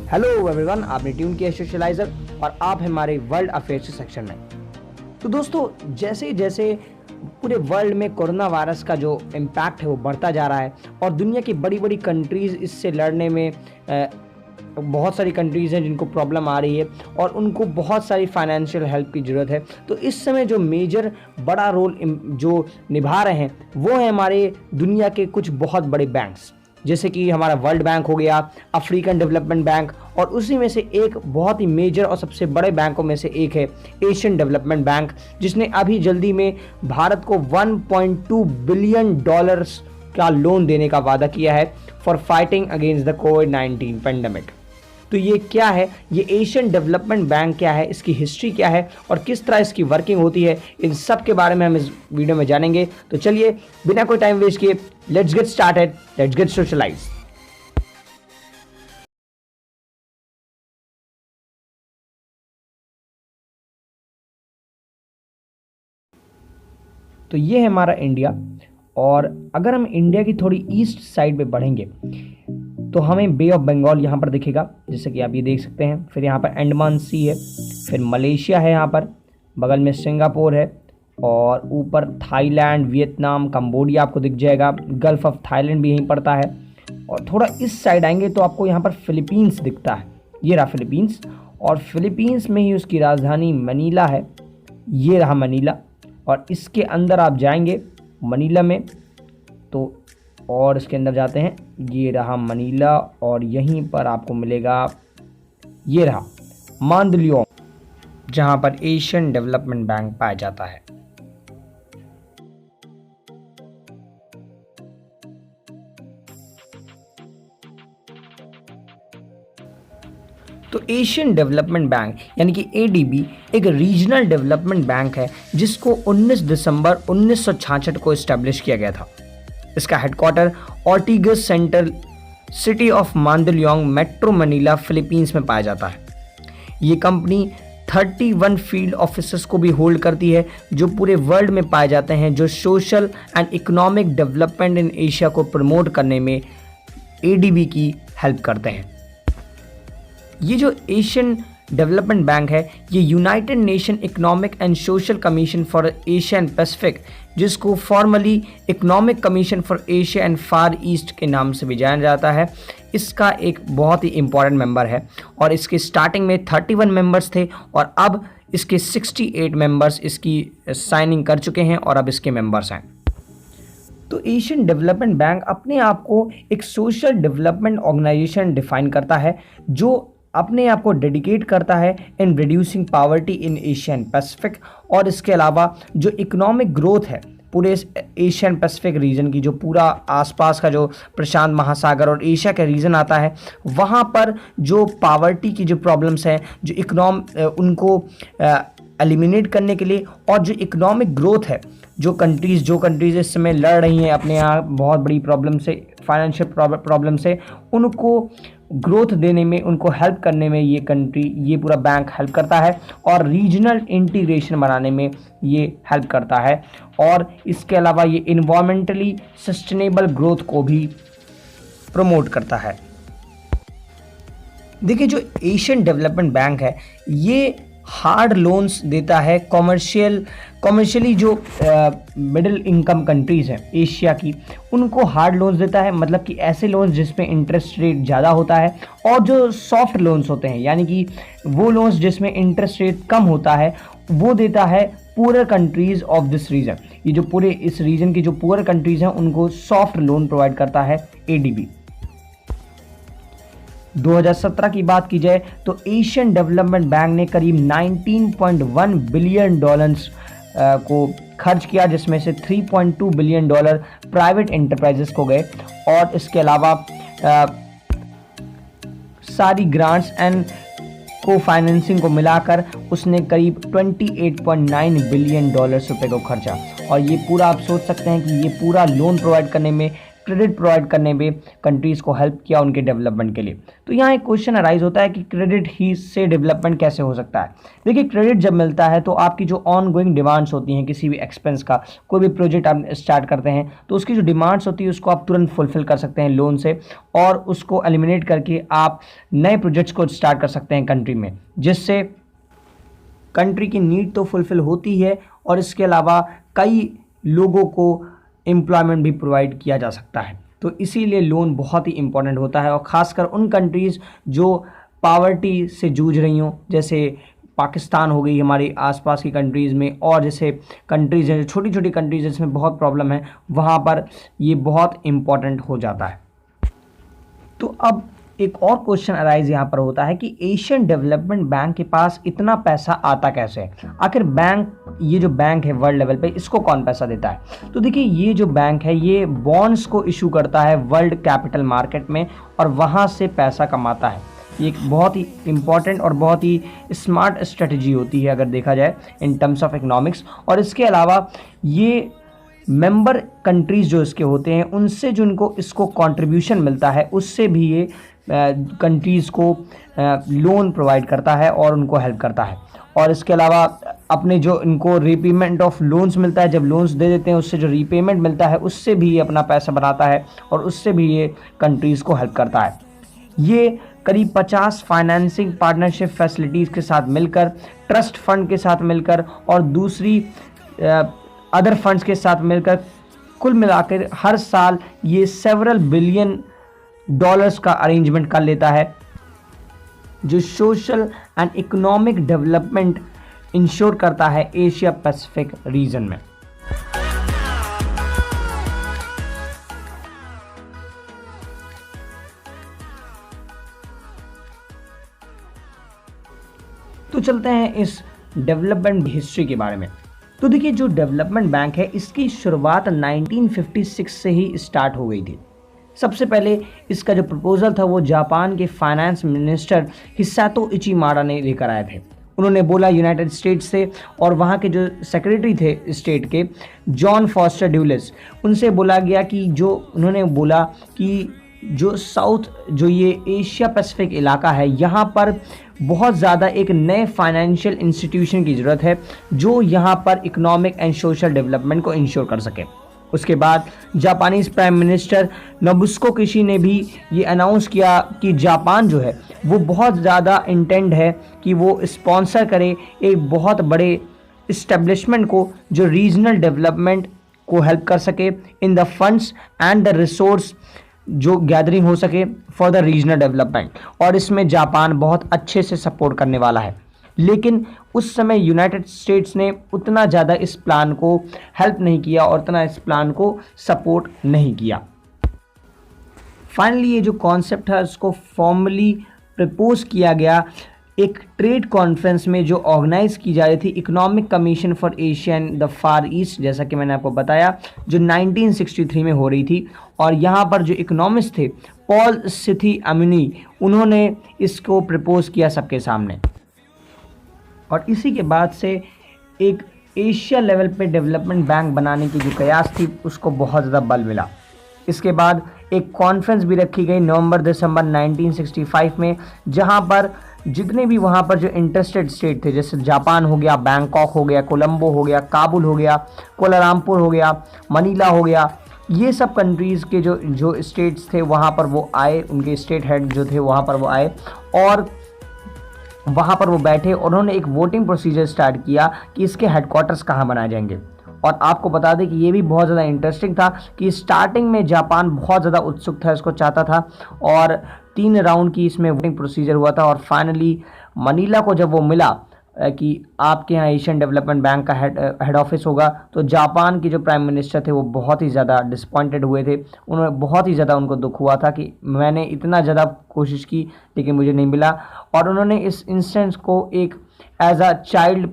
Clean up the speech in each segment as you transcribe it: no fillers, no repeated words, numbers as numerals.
Hello everyone, आपने tune किया socialiser और आप हमारे वर्ल्ड अफेयर्स सेक्शन में। तो दोस्तों, जैसे जैसे पूरे वर्ल्ड में कोरोना वायरस का जो इम्पैक्ट है वो बढ़ता जा रहा है और दुनिया की बड़ी बड़ी कंट्रीज़ इससे लड़ने में बहुत सारी कंट्रीज़ हैं जिनको प्रॉब्लम आ रही है और उनको बहुत सारी फाइनेंशियल हेल्प की ज़रूरत है। तो इस समय जो मेजर बड़ा रोल जो निभा रहे हैं वो है हमारे दुनिया के कुछ बहुत बड़े बैंक्स, जैसे कि हमारा वर्ल्ड बैंक हो गया, अफ्रीकन डेवलपमेंट बैंक, और उसी में से एक बहुत ही मेजर और सबसे बड़े बैंकों में से एक है एशियन डेवलपमेंट बैंक, जिसने अभी जल्दी में भारत को $1.2 बिलियन का लोन देने का वादा किया है for fighting against the covid pandemic. तो ये क्या है, ये एशियन डेवलपमेंट बैंक क्या है, इसकी हिस्ट्री क्या है और किस तरह इसकी वर्किंग होती है, इन सब के बारे में हम इस वीडियो में जानेंगे। तो चलिए बिना कोई टाइम वेस्ट किए let's get started, let's get socialised. तो ये है हमारा इंडिया, और अगर हम इंडिया की थोड़ी ईस्ट साइड पे बढ़ेंगे तो हमें बे ऑफ बंगाल यहाँ पर दिखेगा, जैसे कि आप ये देख सकते हैं। फिर यहाँ पर अंडमान सी है, फिर मलेशिया है, यहाँ पर बगल में सिंगापुर है, और ऊपर थाईलैंड, वियतनाम, कंबोडिया आपको दिख जाएगा। गल्फ ऑफ थाईलैंड भी यहीं पड़ता है। और थोड़ा इस साइड आएंगे तो आपको यहाँ पर फिलीपींस दिखता है, ये रहा फिलीपींस, और फिलीपींस में ही उसकी राजधानी मनीला है, ये रहा मनीला। और इसके अंदर आप जाएंगे मनीला में तो, और इसके अंदर जाते हैं, ये रहा मनीला, और यहीं पर आपको मिलेगा ये रहा मांदलियोंग, जहां पर एशियन डेवलपमेंट बैंक पाया जाता है। तो एशियन डेवलपमेंट बैंक यानी कि एडीबी एक रीजनल डेवलपमेंट बैंक है जिसको 19 दिसंबर 1966 को इस्टेब्लिश किया गया था। इसका headquarter Ortigas central city of Mandaluyong, metro Manila, Philippines में पाया जाता है। ये कंपनी 31 फील्ड ऑफिसर्स को भी होल्ड करती है जो पूरे वर्ल्ड में पाए जाते हैं, जो social and economic development in Asia को प्रमोट करने में एडीबी की हेल्प करते हैं। ये जो एशियन डेवलपमेंट बैंक है ये united nation economic and social commission for Asia and Pacific, जिसको formally economic commission for Asia and far east के नाम से भी जाना जाता है, इसका एक बहुत ही इम्पॉर्टेंट मेंबर है। और इसके स्टार्टिंग में 31 मेंबर्स थे और अब इसके 68 मेंबर्स इसकी साइनिंग कर चुके हैं और अब इसके मेंबर्स हैं। तो एशियन डेवलपमेंट बैंक अपने आप को एक सोशल डेवलपमेंट ऑर्गेनाइजेशन डिफाइन करता है जो अपने आप को डेडिकेट करता है in reducing poverty in Asian Pacific. और इसके अलावा जो इकोनॉमिक ग्रोथ है पूरे एशियन पैसिफिक रीजन की, जो पूरा आसपास का जो प्रशांत महासागर और एशिया का रीजन आता है, वहाँ पर जो पॉवर्टी की जो प्रॉब्लम्स हैं, जो उनको एलिमिनेट करने के लिए, और जो इकोनॉमिक ग्रोथ है, जो कंट्रीज़ इस समय लड़ रही हैं अपने यहाँ बहुत बड़ी प्रॉब्लम से, फाइनेंशियल प्रॉब्लम से, उनको ग्रोथ देने में, उनको हेल्प करने में ये पूरा बैंक हेल्प करता है और रीजनल इंटीग्रेशन बनाने में ये हेल्प करता है। और इसके अलावा ये इन्वायरमेंटली सस्टेनेबल ग्रोथ को भी प्रमोट करता है। देखिए, जो एशियन डेवलपमेंट बैंक है ये हार्ड लोन्स देता है कॉमर्शियली जो मिडिल इनकम कंट्रीज़ हैं एशिया की, उनको हार्ड लोन्स देता है, मतलब कि ऐसे लोन्स जिसमें इंटरेस्ट रेट ज़्यादा होता है, और जो सॉफ्ट लोन्स होते हैं यानी कि वो लोन्स जिसमें इंटरेस्ट रेट कम होता है वो देता है poor countries of this region. ये जो पूरे इस रीजन की जो पुअर कंट्रीज़ हैं उनको सॉफ्ट लोन प्रोवाइड करता है एडीबी। 2017 की बात की जाए तो एशियन डेवलपमेंट बैंक ने करीब $19.1 बिलियन को खर्च किया, जिसमें से $3.2 बिलियन प्राइवेट एंटरप्राइजेस को गए, और इसके अलावा सारी ग्रांट्स एंड को फाइनेंसिंग को मिलाकर उसने करीब $28.9 बिलियन रुपए को खर्चा। और ये पूरा आप सोच सकते हैं कि ये पूरा लोन प्रोवाइड करने में क्रेडिट प्रोवाइड करने में कंट्रीज़ को हेल्प किया उनके डेवलपमेंट के लिए। तो यहाँ एक क्वेश्चन अराइज होता है कि क्रेडिट ही से डेवलपमेंट कैसे हो सकता है। देखिए, क्रेडिट जब मिलता है तो आपकी जो ऑन गोइंग डिमांड्स होती हैं किसी भी एक्सपेंस का, कोई भी प्रोजेक्ट आप स्टार्ट करते हैं तो उसकी जो डिमांड्स होती है उसको आप तुरंत फुलफिल कर सकते हैं लोन से, और उसको एलिमिनेट करके आप नए प्रोजेक्ट्स को स्टार्ट कर सकते हैं कंट्री में, जिससे कंट्री की नीड तो फुलफिल होती है और इसके अलावा कई लोगों को एम्प्लॉयमेंट भी प्रोवाइड किया जा सकता है। तो इसीलिए लोन बहुत ही इंपॉर्टेंट होता है, और ख़ासकर उन कंट्रीज़ जो पावर्टी से जूझ रही हों, जैसे पाकिस्तान हो गई हमारी आसपास की कंट्रीज़ में, और जैसे कंट्रीज़ हैं छोटी छोटी कंट्रीज़ जिसमें बहुत प्रॉब्लम है, वहाँ पर ये बहुत इम्पॉर्टेंट हो जाता है। तो अब एक और क्वेश्चन अराइज यहाँ पर होता है कि एशियन डेवलपमेंट बैंक के पास इतना पैसा आता कैसे है? आखिर बैंक, ये जो बैंक है वर्ल्ड लेवल पे, इसको कौन पैसा देता है? तो देखिए, ये जो बैंक है ये बॉन्ड्स को इशू करता है वर्ल्ड कैपिटल मार्केट में, और वहाँ से पैसा कमाता है। ये एक बहुत ही इंपॉर्टेंट और बहुत ही स्मार्ट स्ट्रेटजी होती है अगर देखा जाए इन टर्म्स ऑफ इकोनॉमिक्स। और इसके अलावा ये मेंबर कंट्रीज़ जो इसके होते हैं उनसे जो इनको इसको कंट्रीब्यूशन मिलता है उससे भी ये कंट्रीज़ को लोन प्रोवाइड करता है और उनको हेल्प करता है। और इसके अलावा अपने जो इनको रीपेमेंट ऑफ लोन्स मिलता है, जब लोन्स दे देते हैं उससे जो रीपेमेंट मिलता है उससे भी ये अपना पैसा बनाता है और उससे भी ये कंट्रीज़ को हेल्प करता है। ये करीब 50 फाइनेंसिंग पार्टनरशिप फैसिलिटीज़ के साथ मिलकर, ट्रस्ट फंड के साथ मिलकर और दूसरी अदर फंड्स के साथ मिलकर कुल मिलाकर हर साल ये सेवरल बिलियन डॉलर्स का अरेंजमेंट कर लेता है, जो social and economic development ensure करता है एशिया पैसिफिक रीजन में। तो चलते हैं इस डेवलपमेंट हिस्ट्री के बारे में। तो देखिए, जो डेवलपमेंट बैंक है इसकी शुरुआत 1956 से ही स्टार्ट हो गई थी। सबसे पहले इसका जो प्रपोजल था वो जापान के फाइनेंस मिनिस्टर हिसातो इचिमाडा ने लेकर आए थे। उन्होंने बोला यूनाइटेड स्टेट्स से, और वहाँ के जो सेक्रेटरी थे स्टेट के जॉन फॉस्टर ड्यूलिस, उनसे बोला गया कि जो उन्होंने बोला कि जो साउथ, जो ये एशिया पैसिफिक इलाका है, यहाँ पर बहुत ज़्यादा एक नए फाइनेंशियल इंस्टीट्यूशन की ज़रूरत है जो यहाँ पर इकोनॉमिक एंड सोशल डेवलपमेंट को इंश्योर कर सके। उसके बाद जापानीज प्राइम मिनिस्टर नोबुस्को किशी ने भी ये अनाउंस किया कि जापान जो है वो बहुत ज़्यादा इंटेंड है कि वो स्पॉन्सर करे एक बहुत बड़े इस्टेब्लिशमेंट को जो रीजनल डेवलपमेंट को हेल्प कर सके in the funds and the resource, जो गैदरिंग हो सके फॉर द रीजनल डेवलपमेंट, और इसमें जापान बहुत अच्छे से सपोर्ट करने वाला है। लेकिन उस समय यूनाइटेड स्टेट्स ने उतना ज़्यादा इस प्लान को हेल्प नहीं किया और उतना इस प्लान को सपोर्ट नहीं किया। फाइनली ये जो कॉन्सेप्ट है उसको फॉर्मली प्रपोज किया गया एक ट्रेड कॉन्फ्रेंस में जो ऑर्गेनाइज की जा रही थी, economic commission for Asia and the far east, जैसा कि मैंने आपको बताया, जो 1963 में हो रही थी। और यहाँ पर जो इकोनॉमिस्ट थे पॉल सिथी अम्यूनी, उन्होंने इसको प्रपोज किया सबके सामने, और इसी के बाद से एक एशिया लेवल पे डेवलपमेंट बैंक बनाने की जो कयास थी उसको बहुत ज़्यादा बल मिला। इसके बाद एक कॉन्फ्रेंस भी रखी गई नवंबर-दिसंबर 1965 में, जहां पर जितने भी वहां पर जो इंटरेस्टेड स्टेट थे, जैसे जापान हो गया, बैंकॉक हो गया, कोलंबो हो गया, काबुल हो गया, कोलालमपुर हो गया, मनीला हो गया, ये सब कंट्रीज़ के जो स्टेट्स थे वहाँ पर वो आए, उनके स्टेट हेड जो थे वहाँ पर वो आए और वहाँ पर वो बैठे और उन्होंने एक वोटिंग प्रोसीजर स्टार्ट किया कि इसके हेडक्वार्टर्स कहाँ बनाए जाएंगे। और आपको बता दें कि ये भी बहुत ज़्यादा इंटरेस्टिंग था कि स्टार्टिंग में जापान बहुत ज़्यादा उत्सुक था, इसको चाहता था, और 3 राउंड की इसमें वोटिंग प्रोसीजर हुआ था। और फाइनली मनीला को जब वो मिला कि आपके यहाँ एशियन डेवलपमेंट बैंक का हेड ऑफिस होगा, तो जापान के जो प्राइम मिनिस्टर थे वो बहुत ही ज़्यादा डिसपॉइंटेड हुए थे। उन्होंने बहुत ही ज़्यादा उनको दुख हुआ था कि मैंने इतना ज़्यादा कोशिश की लेकिन मुझे नहीं मिला, और उन्होंने इस इंस्टेंस को एक एज अ चाइल्ड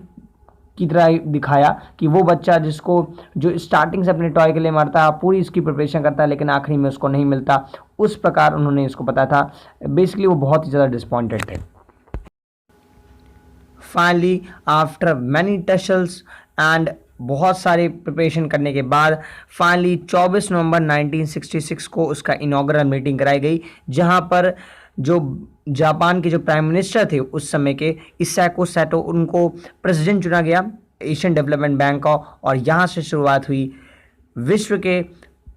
की तरह दिखाया कि वो बच्चा जिसको जो स्टार्टिंग से अपने टॉय के लिए मारता है, पूरी इसकी प्रिपरेशन करता है लेकिन आखिरी में उसको नहीं मिलता, उस प्रकार उन्होंने इसको बताया था। बेसिकली वो बहुत ही ज़्यादा डिसपॉइंटेड थे। Finally, after many tussles and बहुत सारे प्रिपरेशन करने के बाद फाइनली 24 नवंबर 1966 को उसका इनॉग्रल मीटिंग कराई गई, जहां पर जो जापान के जो प्राइम मिनिस्टर थे उस समय के इसाको सैटो, उनको प्रेसिडेंट चुना गया एशियन डेवलपमेंट बैंक का। और यहाँ से शुरुआत हुई विश्व के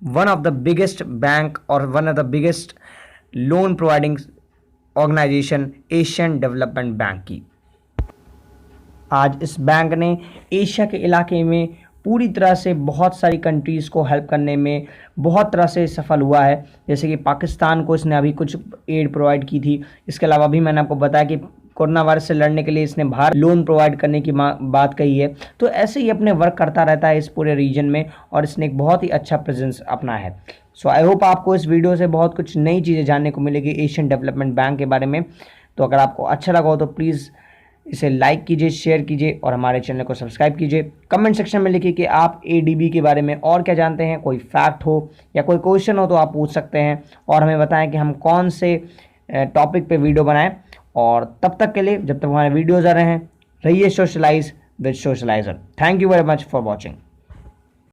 one of the biggest bank और one of the biggest loan providing organisation Asian development bank की। आज इस बैंक ने एशिया के इलाके में पूरी तरह से बहुत सारी कंट्रीज़ को हेल्प करने में बहुत तरह से सफल हुआ है। जैसे कि पाकिस्तान को इसने अभी कुछ एड प्रोवाइड की थी। इसके अलावा भी मैंने आपको बताया कि कोरोना वायरस से लड़ने के लिए इसने बाहर लोन प्रोवाइड करने की बात कही है। तो ऐसे ही अपने वर्क करता रहता है इस पूरे रीजन में, और इसने एक बहुत ही अच्छा प्रेजेंस अपना है। सो आई होप आपको इस वीडियो से बहुत कुछ नई चीज़ें जानने को मिलेगी एशियन डेवलपमेंट बैंक के बारे में। तो अगर आपको अच्छा लगा हो तो प्लीज़ इसे लाइक कीजिए, शेयर कीजिए और हमारे चैनल को सब्सक्राइब कीजिए। कमेंट सेक्शन में लिखिए कि आप एडीबी के बारे में और क्या जानते हैं, कोई फैक्ट हो या कोई क्वेश्चन हो तो आप पूछ सकते हैं, और हमें बताएं कि हम कौन से टॉपिक पे वीडियो बनाएं। और तब तक के लिए, जब तक हमारे वीडियोज़ आ रहे हैं, रहिए socialise with socialiser. Thank you very much for watching.